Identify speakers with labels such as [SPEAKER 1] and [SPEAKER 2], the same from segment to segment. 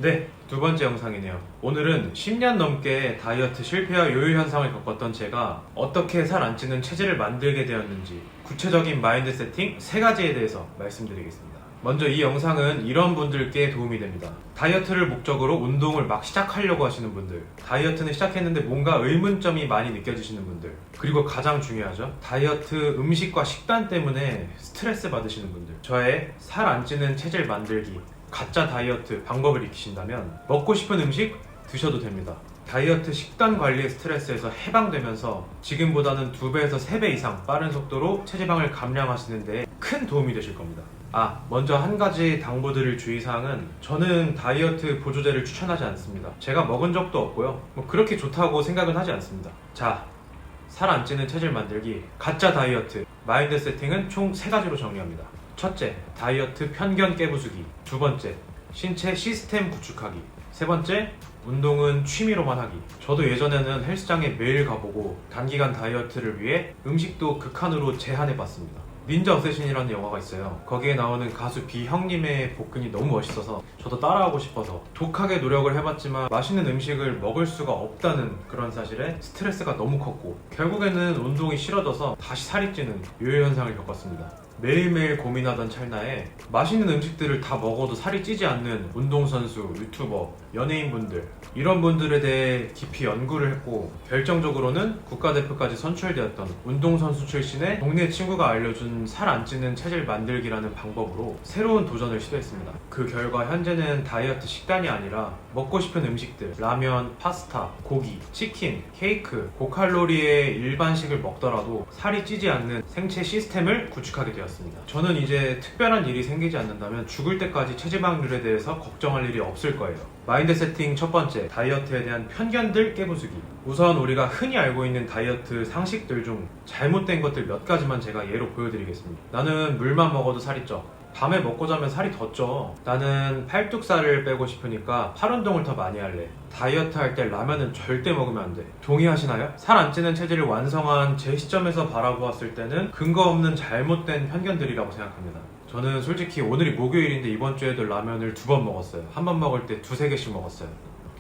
[SPEAKER 1] 네, 두 번째 영상이네요. 오늘은 10년 넘게 다이어트 실패와 요요 현상을 겪었던 제가 어떻게 살 안 찌는 체질을 만들게 되었는지 구체적인 마인드 세팅 3가지에 대해서 말씀드리겠습니다. 먼저 이 영상은 이런 분들께 도움이 됩니다. 다이어트를 목적으로 운동을 막 시작하려고 하시는 분들, 다이어트는 시작했는데 뭔가 의문점이 많이 느껴지시는 분들, 그리고 가장 중요하죠, 다이어트 음식과 식단 때문에 스트레스 받으시는 분들, 저의 살 안 찌는 체질 만들기 가짜 다이어트 방법을 익히신다면 먹고 싶은 음식 드셔도 됩니다. 다이어트 식단 관리의 스트레스에서 해방되면서 지금보다는 2배에서 3배 이상 빠른 속도로 체지방을 감량하시는데 큰 도움이 되실 겁니다. 먼저 한 가지 당부드릴 주의사항은, 저는 다이어트 보조제를 추천하지 않습니다. 제가 먹은 적도 없고요, 그렇게 좋다고 생각은 하지 않습니다. 살 안 찌는 체질 만들기 가짜 다이어트 마인드 세팅은 총 3가지로 정리합니다. 첫째, 다이어트 편견 깨부수기. 두 번째, 신체 시스템 구축하기. 세 번째, 운동은 취미로만 하기. 저도 예전에는 헬스장에 매일 가보고 단기간 다이어트를 위해 음식도 극한으로 제한해봤습니다. 닌자 어쌔신이라는 영화가 있어요. 거기에 나오는 가수 비형님의 복근이 너무 멋있어서 저도 따라하고 싶어서 독하게 노력을 해봤지만 맛있는 음식을 먹을 수가 없다는 그런 사실에 스트레스가 너무 컸고, 결국에는 운동이 싫어져서 다시 살이 찌는 요요 현상을 겪었습니다. 매일매일 고민하던 찰나에 맛있는 음식들을 다 먹어도 살이 찌지 않는 운동선수, 유튜버, 연예인분들, 이런 분들에 대해 깊이 연구를 했고, 결정적으로는 국가대표까지 선출되었던 운동선수 출신의 동네 친구가 알려준 살 안 찌는 체질 만들기라는 방법으로 새로운 도전을 시도했습니다. 그 결과 현재는 다이어트 식단이 아니라 먹고 싶은 음식들, 라면, 파스타, 고기, 치킨, 케이크, 고칼로리의 일반식을 먹더라도 살이 찌지 않는 생체 시스템을 구축하게 되었습니다. 저는 이제 특별한 일이 생기지 않는다면 죽을 때까지 체지방률에 대해서 걱정할 일이 없을 거예요. 마인드 세팅 첫 번째, 다이어트에 대한 편견들 깨부수기. 우선 우리가 흔히 알고 있는 다이어트 상식들 중 잘못된 것들 몇 가지만 제가 예로 보여드리겠습니다. 나는 물만 먹어도 살이 쪄. 밤에 먹고 자면 살이 더 쪄. 나는 팔뚝살을 빼고 싶으니까 팔 운동을 더 많이 할래. 다이어트 할 때 라면은 절대 먹으면 안 돼. 동의하시나요? 살 안 찌는 체질을 완성한 제 시점에서 바라보았을 때는 근거 없는 잘못된 편견들이라고 생각합니다. 저는 솔직히 오늘이 목요일인데 이번 주에도 라면을 2번 먹었어요. 한 번 먹을 때 2~3개씩 먹었어요.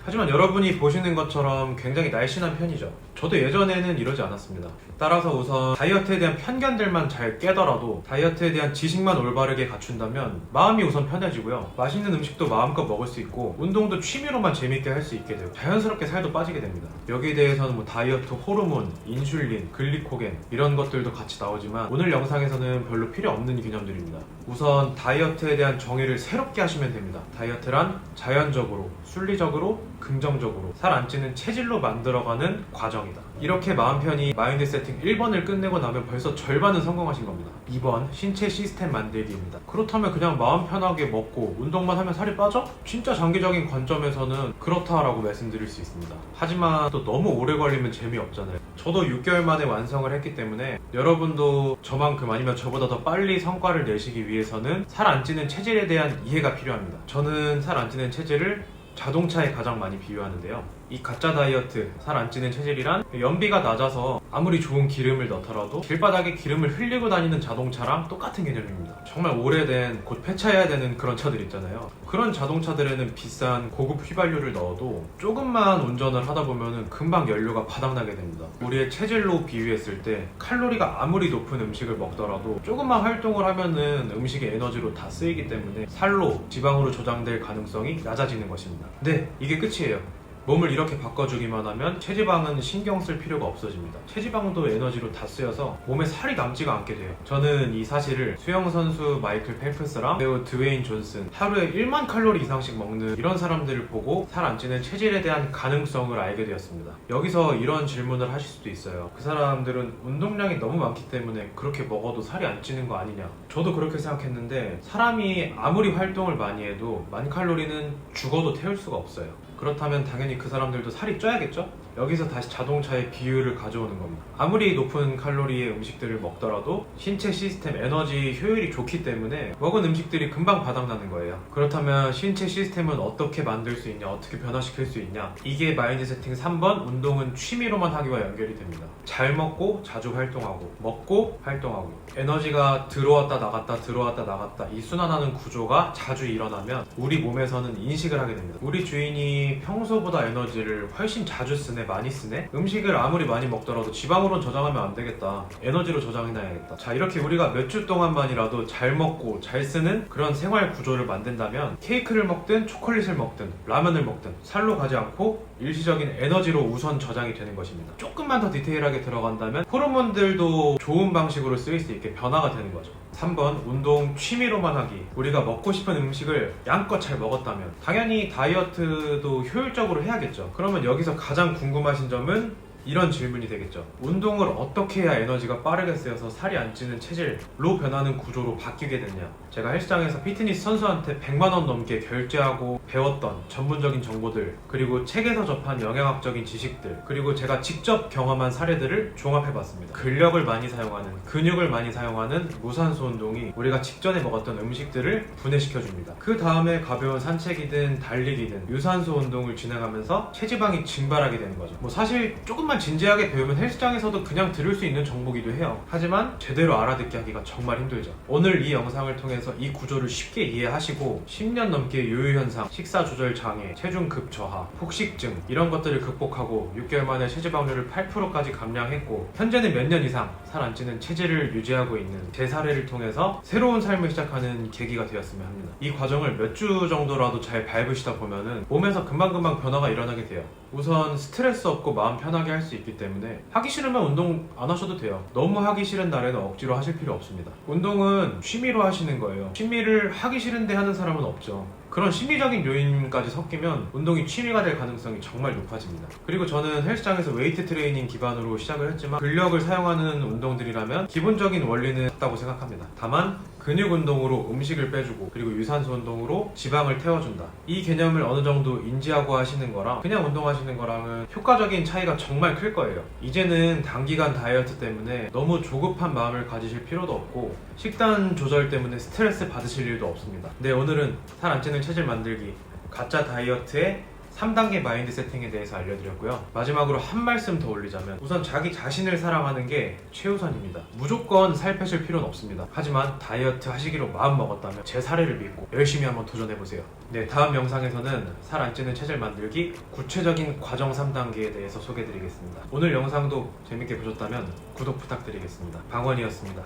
[SPEAKER 1] 하지만 여러분이 보시는 것처럼 굉장히 날씬한 편이죠. 저도 예전에는 이러지 않았습니다. 따라서 우선 다이어트에 대한 편견들만 잘 깨더라도 다이어트에 대한 지식만 올바르게 갖춘다면 마음이 우선 편해지고요, 맛있는 음식도 마음껏 먹을 수 있고 운동도 취미로만 재밌게 할 수 있게 되고 자연스럽게 살도 빠지게 됩니다. 여기에 대해서는 다이어트 호르몬, 인슐린, 글리코겐 이런 것들도 같이 나오지만 오늘 영상에서는 별로 필요 없는 개념들입니다. 우선 다이어트에 대한 정의를 새롭게 하시면 됩니다. 다이어트란 자연적으로, 순리적으로, 긍정적으로 살 안 찌는 체질로 만들어가는 과정이다. 이렇게 마음 편히 마인드 세팅 1번을 끝내고 나면 벌써 절반은 성공하신 겁니다. 2번, 신체 시스템 만들기입니다. 그렇다면 그냥 마음 편하게 먹고 운동만 하면 살이 빠져? 진짜 장기적인 관점에서는 그렇다라고 말씀드릴 수 있습니다. 하지만 또 너무 오래 걸리면 재미없잖아요. 저도 6개월 만에 완성을 했기 때문에 여러분도 저만큼 아니면 저보다 더 빨리 성과를 내시기 위해서는 살 안 찌는 체질에 대한 이해가 필요합니다. 저는 살 안 찌는 체질을 자동차에 가장 많이 비유하는데요. 이 가짜 다이어트, 살 안 찌는 체질이란 연비가 낮아서 아무리 좋은 기름을 넣더라도 길바닥에 기름을 흘리고 다니는 자동차랑 똑같은 개념입니다. 정말 오래된, 곧 폐차해야 되는 그런 차들 있잖아요. 그런 자동차들에는 비싼 고급 휘발유를 넣어도 조금만 운전을 하다 보면 금방 연료가 바닥나게 됩니다. 우리의 체질로 비유했을 때 칼로리가 아무리 높은 음식을 먹더라도 조금만 활동을 하면은 음식의 에너지로 다 쓰이기 때문에 살로, 지방으로 조장될 가능성이 낮아지는 것입니다. 네, 이게 끝이에요. 몸을 이렇게 바꿔주기만 하면 체지방은 신경 쓸 필요가 없어집니다. 체지방도 에너지로 다 쓰여서 몸에 살이 남지가 않게 돼요. 저는 이 사실을 수영선수 마이클 펠프스랑 배우 드웨인 존슨, 하루에 1만 칼로리 이상씩 먹는 이런 사람들을 보고 살 안 찌는 체질에 대한 가능성을 알게 되었습니다. 여기서 이런 질문을 하실 수도 있어요. 그 사람들은 운동량이 너무 많기 때문에 그렇게 먹어도 살이 안 찌는 거 아니냐. 저도 그렇게 생각했는데 사람이 아무리 활동을 많이 해도 10,000칼로리는 죽어도 태울 수가 없어요. 그렇다면 당연히 그 사람들도 살이 쪄야겠죠? 여기서 다시 자동차의 비율을 가져오는 겁니다. 아무리 높은 칼로리의 음식들을 먹더라도 신체 시스템 에너지 효율이 좋기 때문에 먹은 음식들이 금방 바닥나는 거예요. 그렇다면 신체 시스템은 어떻게 만들 수 있냐, 어떻게 변화시킬 수 있냐, 이게 마인드 세팅 3번 운동은 취미로만 하기와 연결이 됩니다. 잘 먹고 자주 활동하고, 먹고 활동하고, 에너지가 들어왔다 나갔다 들어왔다 나갔다 이 순환하는 구조가 자주 일어나면 우리 몸에서는 인식을 하게 됩니다. 우리 주인이 평소보다 에너지를 훨씬 자주 쓰네, 많이 쓰네? 음식을 아무리 많이 먹더라도 지방으로 저장하면 안 되겠다, 에너지로 저장해놔야겠다. 자, 이렇게 우리가 몇 주 동안만이라도 잘 먹고 잘 쓰는 그런 생활 구조를 만든다면 케이크를 먹든 초콜릿을 먹든 라면을 먹든 살로 가지 않고 일시적인 에너지로 우선 저장이 되는 것입니다. 조금만 더 디테일하게 들어간다면 호르몬들도 좋은 방식으로 쓰일 수 있게 변화가 되는 거죠. 3번 운동 취미로만 하기. 우리가 먹고 싶은 음식을 양껏 잘 먹었다면 당연히 다이어트도 효율적으로 해야겠죠. 그러면 여기서 가장 궁금하신 점은 이런 질문이 되겠죠. 운동을 어떻게 해야 에너지가 빠르게 쓰여서 살이 안 찌는 체질로 변하는 구조로 바뀌게 됐냐. 제가 헬스장에서 피트니스 선수한테 100만 원 넘게 결제하고 배웠던 전문적인 정보들, 그리고 책에서 접한 영양학적인 지식들, 그리고 제가 직접 경험한 사례들을 종합해봤습니다. 근력을 많이 사용하는, 근육을 많이 사용하는 무산소 운동이 우리가 직전에 먹었던 음식들을 분해시켜줍니다. 그 다음에 가벼운 산책이든 달리기든 유산소 운동을 진행하면서 체지방이 증발하게 되는 거죠. 뭐 사실 조금만 진지하게 배우면 헬스장에서도 그냥 들을 수 있는 정보기도 해요. 하지만 제대로 알아듣게 하기가 정말 힘들죠. 오늘 이 영상을 통해서 이 구조를 쉽게 이해하시고 10년 넘게 요요현상, 식사조절 장애, 체중 급저하, 폭식증 이런 것들을 극복하고 6개월 만에 체지방률을 8%까지 감량했고 현재는 몇 년 이상 살 안 찌는 체질을 유지하고 있는 제 사례를 통해서 새로운 삶을 시작하는 계기가 되었으면 합니다. 이 과정을 몇 주 정도라도 잘 밟으시다 보면은 몸에서 금방금방 변화가 일어나게 돼요. 우선 스트레스 없고 마음 편하게 할 수 있기 때문에 하기 싫으면 운동 안 하셔도 돼요. 너무 하기 싫은 날에는 억지로 하실 필요 없습니다. 운동은 취미로 하시는 거예요. 취미를 하기 싫은데 하는 사람은 없죠. 그런 심리적인 요인까지 섞이면 운동이 취미가 될 가능성이 정말 높아집니다. 그리고 저는 헬스장에서 웨이트 트레이닝 기반으로 시작을 했지만 근력을 사용하는 운동들이라면 기본적인 원리는 같다고 생각합니다. 다만 근육 운동으로 음식을 빼주고 그리고 유산소 운동으로 지방을 태워준다, 이 개념을 어느 정도 인지하고 하시는 거랑 그냥 운동하시는 거랑은 효과적인 차이가 정말 클 거예요. 이제는 단기간 다이어트 때문에 너무 조급한 마음을 가지실 필요도 없고 식단 조절 때문에 스트레스 받으실 일도 없습니다. 네, 오늘은 살 안 찌는 체질 만들기 가짜 다이어트의 3단계 마인드 세팅에 대해서 알려드렸고요. 마지막으로 한 말씀 더 올리자면 우선 자기 자신을 사랑하는 게 최우선입니다. 무조건 살 빼실 필요는 없습니다. 하지만 다이어트 하시기로 마음 먹었다면 제 사례를 믿고 열심히 한번 도전해보세요. 네, 다음 영상에서는 살 안 찌는 체질 만들기 구체적인 과정 3단계에 대해서 소개해드리겠습니다. 오늘 영상도 재밌게 보셨다면 구독 부탁드리겠습니다. 방원이었습니다.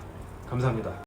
[SPEAKER 1] 감사합니다.